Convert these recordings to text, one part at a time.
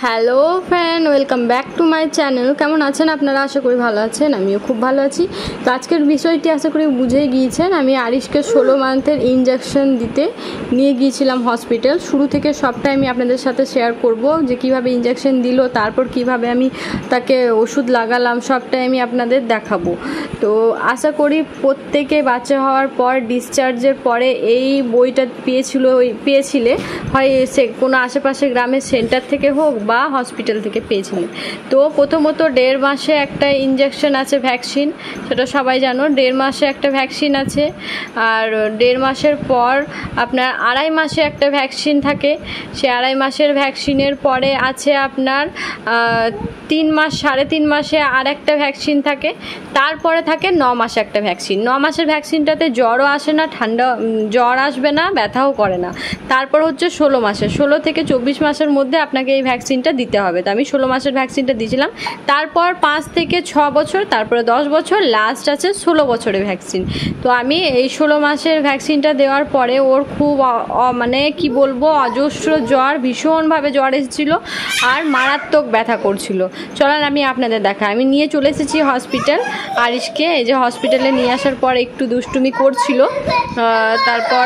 Hello friend, welcome back to my channel. কেমন আছেন আপনারা? আশা করি ভালো আছেন, আমিও খুব ভালো আছি। তো আজকের বিষয়টি আশা করি বুঝেই গিয়েছেন। আমি আরিশকে 16 মান্থের ইনজেকশন দিতে নিয়ে গিয়েছিলাম হসপিটাল। শুরু থেকে সবটাই আমি আপনাদের সাথে শেয়ার করব, যে কিভাবে ইনজেকশন দিল, তারপর কিভাবে আমি তাকে ওষুধ লাগালাম, সবটাই আমি আপনাদের দেখাবো। তো আশা করি প্রত্যেকে বাচ্চা হওয়ার পর ডিসচার্জের পরে এই বইটা পেয়েছিলে, হয় সে কোনো আশেপাশে গ্রামের সেন্টার থেকে হোক বা হসপিটাল থেকে পেয়েছিলে। তো প্রথমত 1.5 মাসে একটা ইনজেকশন আছে, ভ্যাকসিন, সেটা সবাই জানো। 1.5 মাসে একটা ভ্যাকসিন আছে, আর 1.5 মাসের পর আপনার 2.5 মাসে একটা ভ্যাকসিন থাকে। সে 2.5 মাসের ভ্যাকসিনের পরে আছে আপনার 3 মাস, 3.5 মাসে আর একটা ভ্যাকসিন থাকে। তারপরে থাকে 9 মাসে একটা ভ্যাকসিন। 9 মাসের ভ্যাকসিনটাতে জ্বরও আসে না, জ্বর আসবে না, ব্যথাও করে না। তারপর হচ্ছে 16 মাসে, 16 থেকে 24 মাসের মধ্যে আপনাকে এই ভ্যাকসিনটা দিতে হবে। তো আমি 16 মাসের ভ্যাকসিনটা দিয়েছিলাম। তারপর 5 থেকে 6 বছর, তারপরে 10 বছর, লাস্ট আছে 16 বছরের ভ্যাকসিন। তো আমি এই 16 মাসের ভ্যাকসিনটা দেওয়ার পরে ওর খুব মানে কি বলবো, অজস্র জ্বর, ভীষণভাবে জ্বর এসেছিলো আর মারাত্মক ব্যথা করছিল। চলেন আমি আপনাদের দেখাই। আমি নিয়ে চলে এসেছি হসপিটাল আরিশকে। এই যে হসপিটালে নিয়ে আসার পর একটু দুষ্টুমি করছিল, তারপর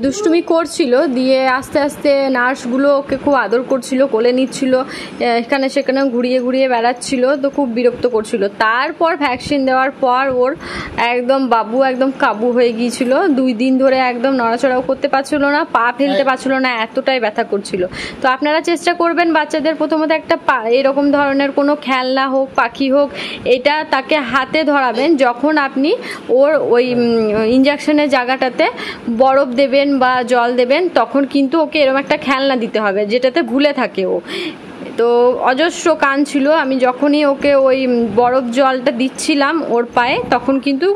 দুষ্টুমি করছিল, দিয়ে আস্তে আস্তে নার্সগুলো ওকে খুব আদর করছিল, কোলে নিচ্ছিল, এখানে সেখানে ঘুরিয়ে ঘুরিয়ে বেড়াচ্ছিল, তো খুব বিরক্ত করছিল। তারপর ভ্যাকসিন দেওয়ার পর ওর একদম বাবু একদম কাবু হয়ে গিয়েছিল। 2 দিন ধরে একদম নড়াচড়াও করতে পারছিল না, পা ফেলতে পারছিল না, এতটাই ব্যথা করছিল। তো আপনারা চেষ্টা করবেন বাচ্চাদের প্রথমত একটা এরকম ধরনের কোনো খেলনা হোক, পাখি হোক, এটা তাকে হাতে ধরাবেন। যখন আপনি ওর ওই ইনজেকশনের জায়গাটাতে বরফ দেবেন বা জল দেবেন, তখন কিন্তু ওকে এরকম একটা খেলনা দিতে হবে যেটাতে ভুলে থাকে ও। তো অজস্র কাঁদছিল। আমি যখনই ওকে ওই বরফ জলটা দিচ্ছিলাম ওর পায়ে, তখন কিন্তু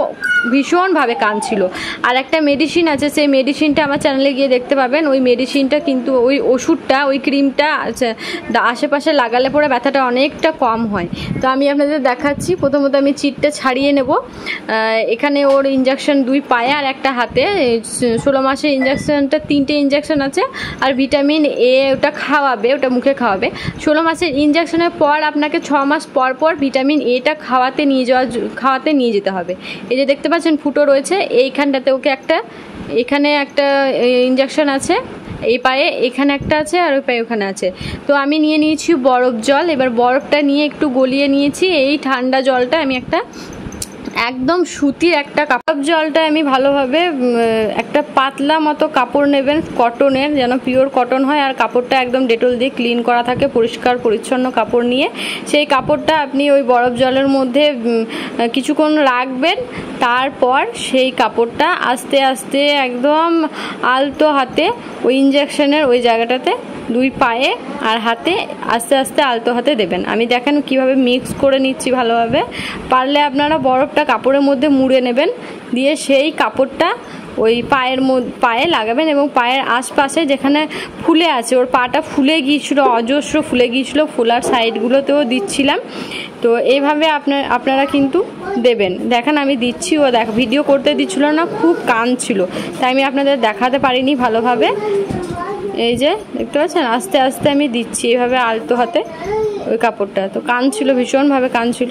ভীষণভাবে কাঁদছিল। আর একটা মেডিসিন আছে, সেই মেডিসিনটা আমার চ্যানেলে গিয়ে দেখতে পাবেন। ওই মেডিসিনটা কিন্তু, ওই ওষুধটা, ওই ক্রিমটা আশেপাশে লাগালে পরে ব্যথাটা অনেকটা কম হয়। তো আমি আপনাদের দেখাচ্ছি। প্রথমত আমি চিটটা ছাড়িয়ে নেব। এখানে ওর ইনজেকশন 2 পায়ে আর একটা হাতে। 16 মাসের ইনজেকশনটা 3টে ইনজেকশন আছে, আর ভিটামিন এ ওটা খাওয়াবে, ওটা মুখে খাওয়াবে। 16 মাসের ইনজেকশনের পর আপনাকে 6 মাস পর পর ভিটামিন এটা খাওয়াতে নিয়ে যেতে হবে। এই যে দেখতে পাচ্ছেন ফুটো রয়েছে, এইখানটাতে ওকে এখানে একটা ইনজেকশন আছে, এই পায়ে এখানে একটা আছে, আর ওই পায়ে ওখানে আছে। তো আমি নিয়ে নিয়েছি বরফ জল। এবার বরফটা নিয়ে একটু গলিয়ে নিয়েছি। এই ঠান্ডা জলটা আমি একদম সুতির একটা কাপড়, জলটা আমি ভালোভাবে একটা পাতলা মতো কাপড় নেবেন, কটনের, যেন পিওর কটন হয়, আর কাপড়টা একদম ডেটল দিয়ে ক্লিন করা থাকে, পরিষ্কার পরিচ্ছন্ন কাপড় নিয়ে সেই কাপড়টা আপনি ওই বরফ জলের মধ্যে কিছুক্ষণ রাখবেন। তারপর সেই কাপড়টা আস্তে আস্তে একদম আলতো হাতে ওই ইনজেকশনের ওই জায়গাটাতে 2 পায়ে আর হাতে আস্তে আস্তে আলতো হাতে দেবেন। আমি দেখেন কিভাবে মিক্স করে নিচ্ছি ভালোভাবে। পারলে আপনারা বরফটা কাপড়ের মধ্যে মুড়ে নেবেন, দিয়ে সেই কাপড়টা ওই পায়ে লাগাবেন, এবং পায়ের আশপাশে যেখানে ফুলে আছে, ওর পাটা ফুলে গিয়েছিলো, অজস্র ফুলে গিয়েছিলো, ফুলার সাইডগুলোতেও দিচ্ছিলাম। তো এইভাবে আপনারা কিন্তু দেবেন। দেখেন আমি দিচ্ছি, ও ভিডিও করতে দিচ্ছিল না, খুব কাঁদছিল, তাই আমি আপনাদের দেখাতে পারিনি ভালোভাবে। এই যে দেখতে পাচ্ছেন, আস্তে আস্তে আমি দিচ্ছি এইভাবে আলতো হাতে ওই কাপড়টা। তো কাঁদছিল, ভীষণভাবে কাঁদছিল।